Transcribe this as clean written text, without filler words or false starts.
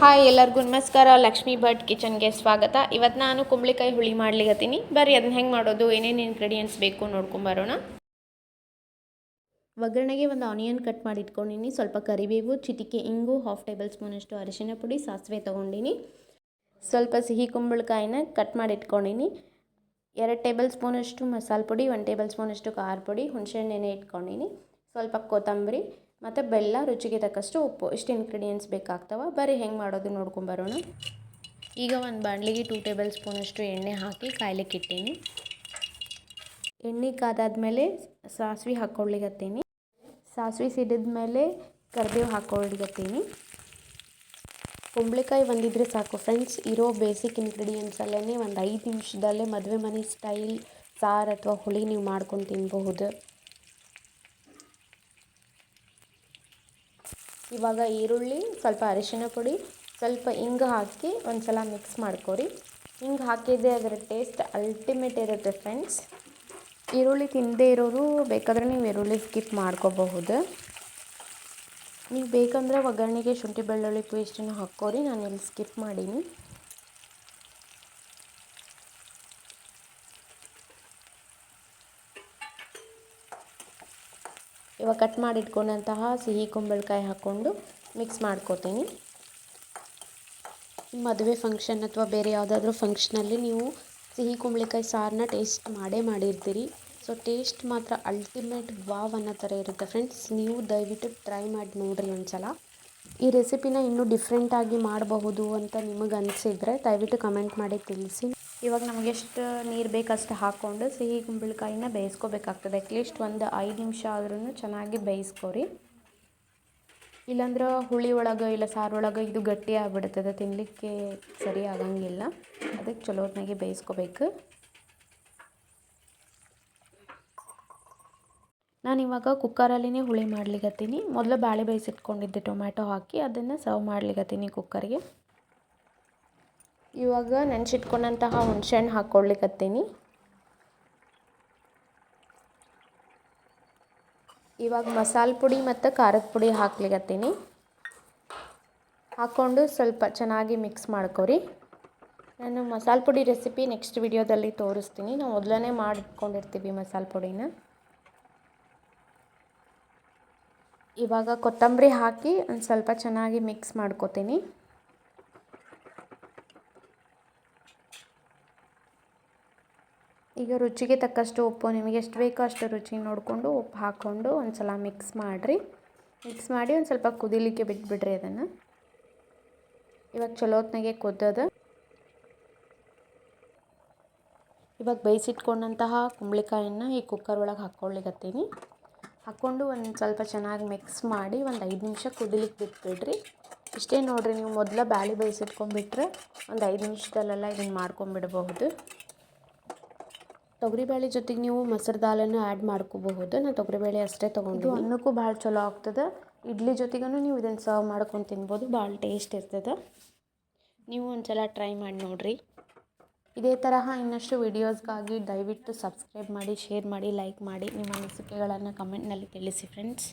Hi ಎಲ್ಲರಿಗೂ ನಮಸ್ಕಾರ. ಲಕ್ಷ್ಮೀ ಭಟ್ ಕಿಚನ್ಗೆ ಸ್ವಾಗತ. ಇವತ್ತು ನಾನು ಕುಂಬಳಕಾಯಿ ಹುಳಿ ಮಾಡ್ಲಿಕತ್ತೀನಿ. ಬರ್ರಿ ಅದನ್ನ ಹೆಂಗೆ ಮಾಡೋದು, ಏನೇನು ಇಂಗ್ರೀಡಿಯೆಂಟ್ಸ್ ಬೇಕು ನೋಡ್ಕೊಂಬರೋಣ. ಒಗ್ಗರಣೆಗೆ ಒಂದು ಆನಿಯನ್ ಕಟ್ ಮಾಡಿ ಇಟ್ಕೊಂಡಿನಿ, ಸ್ವಲ್ಪ ಕರಿಬೇವು, ಚಿಟಿಕೆ ಇಂಗು, 1/2 ಟೇಬಲ್ ಸ್ಪೂನಷ್ಟು ಅರಿಶಿನ ಪುಡಿ, ಸಾಸಿವೆ ತೊಗೊಂಡಿನಿ, ಸ್ವಲ್ಪ ಸಿಹಿ ಕುಂಬಳಕಾಯಿನ ಕಟ್ ಮಾಡಿ ಇಟ್ಕೊಂಡಿನಿ, 2 ಟೇಬಲ್ ಸ್ಪೂನಷ್ಟು ಮಸಾಲೆ ಪುಡಿ, 1 ಟೇಬಲ್ ಸ್ಪೂನಷ್ಟು ಖಾರ ಪುಡಿ, ಹುಣಸೆಹಣ್ಣು ನೆನೆ ಇಟ್ಕೊಂಡಿನಿ, ಸ್ವಲ್ಪ ಕೊತ್ತಂಬರಿ ಮತ್ತು ಬೆಲ್ಲ, ರುಚಿಗೆ ತಕ್ಕಷ್ಟು ಉಪ್ಪು. ಇಷ್ಟು ಇಂಗ್ರೀಡಿಯೆಂಟ್ಸ್ ಬೇಕಾಗ್ತವೆ. ಬರೀ ಹೆಂಗೆ ಮಾಡೋದು ನೋಡ್ಕೊಂಬರೋಣ. ಈಗ ಒಂದು ಬಾಣಲಿಗೆ 2 ಟೇಬಲ್ ಸ್ಪೂನಷ್ಟು ಎಣ್ಣೆ ಹಾಕಿ ಕಾಯ್ಲಿಕ್ಕೆ ಇಟ್ಟೀನಿ. ಎಣ್ಣೆ ಕಾದಾದ್ಮೇಲೆ ಸಾಸಿವೆ ಹಾಕ್ಕೊಳ್ಳಿಕತ್ತೀನಿ. ಸಾಸಿವೆ ಸಿಡಿದ ಮೇಲೆ ಕರಿಬೇವು ಹಾಕ್ಕೊಳ್ಳಿಕತ್ತೀನಿ. ಕುಂಬಳಕಾಯಿ ಒಂದಿದ್ರೆ ಸಾಕು ಫ್ರೆಂಡ್ಸ್. ಇರೋ ಬೇಸಿಕ್ ಇಂಗ್ರೀಡಿಯೆಂಟ್ಸಲ್ಲೇ ಒಂದು 5 ನಿಮಿಷದಲ್ಲೇ ಮದುವೆ ಮನೆ ಸ್ಟೈಲ್ ಸಾರು ಅಥವಾ ಹುಳಿ ನೀವು ಮಾಡ್ಕೊಂಡು ತಿನ್ನಬಹುದು. ಇವಾಗ ಈರುಳ್ಳಿ, ಸ್ವಲ್ಪ ಅರಿಶಿನ ಪುಡಿ, ಸ್ವಲ್ಪ ಹಿಂಗೆ ಹಾಕಿ ಒಂದು ಸಲ ಮಿಕ್ಸ್ ಮಾಡ್ಕೊರಿ. ಹಿಂಗೆ ಹಾಕಿದರೆ ಅದರ ಟೇಸ್ಟ್ ಅಲ್ಟಿಮೇಟ್ ಇರುತ್ತೆ ಫ್ರೆಂಡ್ಸ್. ಈರುಳ್ಳಿ ತಿನ್ನದೇ ಇರೋರು ಬೇಕಾದರೆ ನೀವು ಈರುಳ್ಳಿ ಸ್ಕಿಪ್ ಮಾಡ್ಕೋಬಹುದು. ನೀವು ಬೇಕಂದರೆ ಒಗ್ಗರಣೆಗೆ ಶುಂಠಿ ಬೆಳ್ಳುಳ್ಳಿ ಪೇಸ್ಟನ್ನು ಹಾಕ್ಕೋರಿ. ನಾನು ಇಲ್ಲಿ ಸ್ಕಿಪ್ ಮಾಡೀನಿ. ಇವಾಗ ಕಟ್ ಮಾಡಿ ಇಟ್ಕೊಂಡಂತಹ ಸಿಹಿ ಕುಂಬಳಕಾಯಿ ಹಾಕ್ಕೊಂಡು ಮಿಕ್ಸ್ ಮಾಡ್ಕೋತೀನಿ. ಮದುವೆ ಫಂಕ್ಷನ್ ಅಥವಾ ಬೇರೆ ಯಾವುದಾದ್ರೂ ಫಂಕ್ಷನಲ್ಲಿ ನೀವು ಸಿಹಿ ಕುಂಬಳಕಾಯಿ ಸಾರನ್ನ ಟೇಸ್ಟ್ ಮಾಡಿರ್ತೀರಿ. ಸೊ ಟೇಸ್ಟ್ ಮಾತ್ರ ಅಲ್ಟಿಮೇಟ್ ವಾವ್ ಅನ್ನೋ ಥರ ಇರುತ್ತೆ ಫ್ರೆಂಡ್ಸ್. ನೀವು ದಯವಿಟ್ಟು ಟ್ರೈ ಮಾಡಿ ನೋಡಿರಿ ಒಂದ್ಸಲ. ಈ ರೆಸಿಪಿನ ಇನ್ನೂ ಡಿಫ್ರೆಂಟಾಗಿ ಮಾಡಬಹುದು ಅಂತ ನಿಮಗೆ ಅನಿಸಿದರೆ ದಯವಿಟ್ಟು ಕಮೆಂಟ್ ಮಾಡಿ ತಿಳಿಸಿ. ಇವಾಗ ನಮಗೆಷ್ಟು ನೀರು ಬೇಕಷ್ಟು ಹಾಕ್ಕೊಂಡು ಸಿಹಿ ಕುಂಬಳಕಾಯಿನ ಬೇಯಿಸ್ಕೋಬೇಕಾಗ್ತದೆ. ಅಟ್ಲೀಸ್ಟ್ ಒಂದು 5 ನಿಮಿಷ ಆದ್ರೂ ಚೆನ್ನಾಗಿ ಬೇಯಿಸ್ಕೊರಿ. ಇಲ್ಲಾಂದ್ರೆ ಹುಳಿ ಒಳಗೆ ಇಲ್ಲ ಸಾರು ಒಳಗೆ ಇದು ಗಟ್ಟಿ ಆಗಿಬಿಡ್ತದೆ, ತಿನ್ನಲಿಕ್ಕೆ ಸರಿ ಆಗಂಗಿಲ್ಲ. ಅದಕ್ಕೆ ಚಲೋತ್ನಾಗೆ ಬೇಯಿಸ್ಕೋಬೇಕು. ನಾನಿವಾಗ ಕುಕ್ಕರಲ್ಲಿನೇ ಹುಳಿ ಮಾಡ್ಲಿಕತ್ತೀನಿ. ಮೊದಲು ಬೇಳೆ ಬೇಯಿಸಿಟ್ಕೊಂಡಿದ್ದೆ ಟೊಮ್ಯಾಟೊ ಹಾಕಿ ಅದನ್ನು ಸರ್ವ್ ಮಾಡ್ಲಿಕತ್ತೀನಿ ಕುಕ್ಕರ್ಗೆ. ಇವಾಗ ನೆನೆಸಿಟ್ಕೊಂಡಂತಹ ಹುಣಸೆಹಣ್ಣು ಹಾಕ್ಕೊಳ್ಳಿಕತ್ತೀನಿ. ಇವಾಗ ಮಸಾಲೆ ಪುಡಿ ಮತ್ತು ಖಾರದ ಪುಡಿ ಹಾಕ್ಲಿಕತ್ತೀನಿ. ಹಾಕ್ಕೊಂಡು ಸ್ವಲ್ಪ ಚೆನ್ನಾಗಿ ಮಿಕ್ಸ್ ಮಾಡ್ಕೊರಿ. ನಾನು ಮಸಾಲೆ ಪುಡಿ ರೆಸಿಪಿ ನೆಕ್ಸ್ಟ್ ವಿಡಿಯೋದಲ್ಲಿ ತೋರಿಸ್ತೀನಿ. ನಾವು ಮೊದಲೇ ಮಾಡಿಟ್ಕೊಂಡಿರ್ತೀವಿ ಮಸಾಲೆ ಪುಡಿನ. ಇವಾಗ ಕೊತ್ತಂಬರಿ ಹಾಕಿ ಒಂದು ಸ್ವಲ್ಪ ಚೆನ್ನಾಗಿ ಮಿಕ್ಸ್ ಮಾಡ್ಕೊತೀನಿ. ಈಗ ರುಚಿಗೆ ತಕ್ಕಷ್ಟು ಉಪ್ಪು, ನಿಮಗೆ ಎಷ್ಟು ಬೇಕೋ ಅಷ್ಟು ರುಚಿ ನೋಡಿಕೊಂಡು ಉಪ್ಪು ಹಾಕ್ಕೊಂಡು ಒಂದು ಸಲ ಮಿಕ್ಸ್ ಮಾಡಿರಿ. ಮಿಕ್ಸ್ ಮಾಡಿ ಒಂದು ಸ್ವಲ್ಪ ಕುದಿಲಿಕ್ಕೆ ಬಿಟ್ಬಿಡ್ರಿ ಅದನ್ನು. ಇವಾಗ ಚಲೋತ್ನಾಗೆ ಕುದ್ದದ. ಇವಾಗ ಬೇಯಿಸಿಟ್ಕೊಂಡಂತಹ ಕುಂಬಳಕಾಯನ್ನು ಈ ಕುಕ್ಕರ್ ಒಳಗೆ ಹಾಕ್ಕೊಳ್ಳಿಕತ್ತೀನಿ. ಹಾಕ್ಕೊಂಡು ಒಂದು ಸ್ವಲ್ಪ ಚೆನ್ನಾಗಿ ಮಿಕ್ಸ್ ಮಾಡಿ ಒಂದು 5 ನಿಮಿಷ ಕುದಿಲಿಕ್ಕೆ ಬಿಟ್ಬಿಡ್ರಿ. ಇಷ್ಟೇ ನೋಡಿರಿ, ನೀವು ಮೊದಲ ಬ್ಯಾಳೆ ಬೇಯಿಸಿಟ್ಕೊಂಡ್ಬಿಟ್ರೆ ಒಂದು 5 ನಿಮಿಷದಲ್ಲೆಲ್ಲ ಇದನ್ನು ಮಾಡ್ಕೊಂಬಿಡಬಹುದು. ತೊಗರಿಬೇಳೆ ಜೊತೆಗೆ ನೀವು ಮೊಸರು ದಾಲನ್ನು ಆ್ಯಡ್ ಮಾಡ್ಕೋಬಹುದು. ನಾನು ತೊಗರಿಬೇಳೆ ಅಷ್ಟೇ ತೊಗೊಂಡು. ಅನ್ನಕ್ಕೂ ಭಾಳ ಚಲೋ ಆಗ್ತದೆ. ಇಡ್ಲಿ ಜೊತೆಗೂ ನೀವು ಇದನ್ನು ಸರ್ವ್ ಮಾಡ್ಕೊಂಡು ತಿನ್ಬೋದು. ಭಾಳ ಟೇಸ್ಟ್ ಇರ್ತದೆ. ನೀವು ಒಂದ್ಸಲ ಟ್ರೈ ಮಾಡಿ ನೋಡಿರಿ. ಇದೇ ತರಹ ಇನ್ನಷ್ಟು ವಿಡಿಯೋಸ್ಗಾಗಿ ದಯವಿಟ್ಟು ಸಬ್ಸ್ಕ್ರೈಬ್ ಮಾಡಿ, ಶೇರ್ ಮಾಡಿ, ಲೈಕ್ ಮಾಡಿ. ನಿಮ್ಮ ಅನಿಸಿಕೆಗಳನ್ನು ಕಮೆಂಟ್ನಲ್ಲಿ ತಿಳಿಸಿ ಫ್ರೆಂಡ್ಸ್.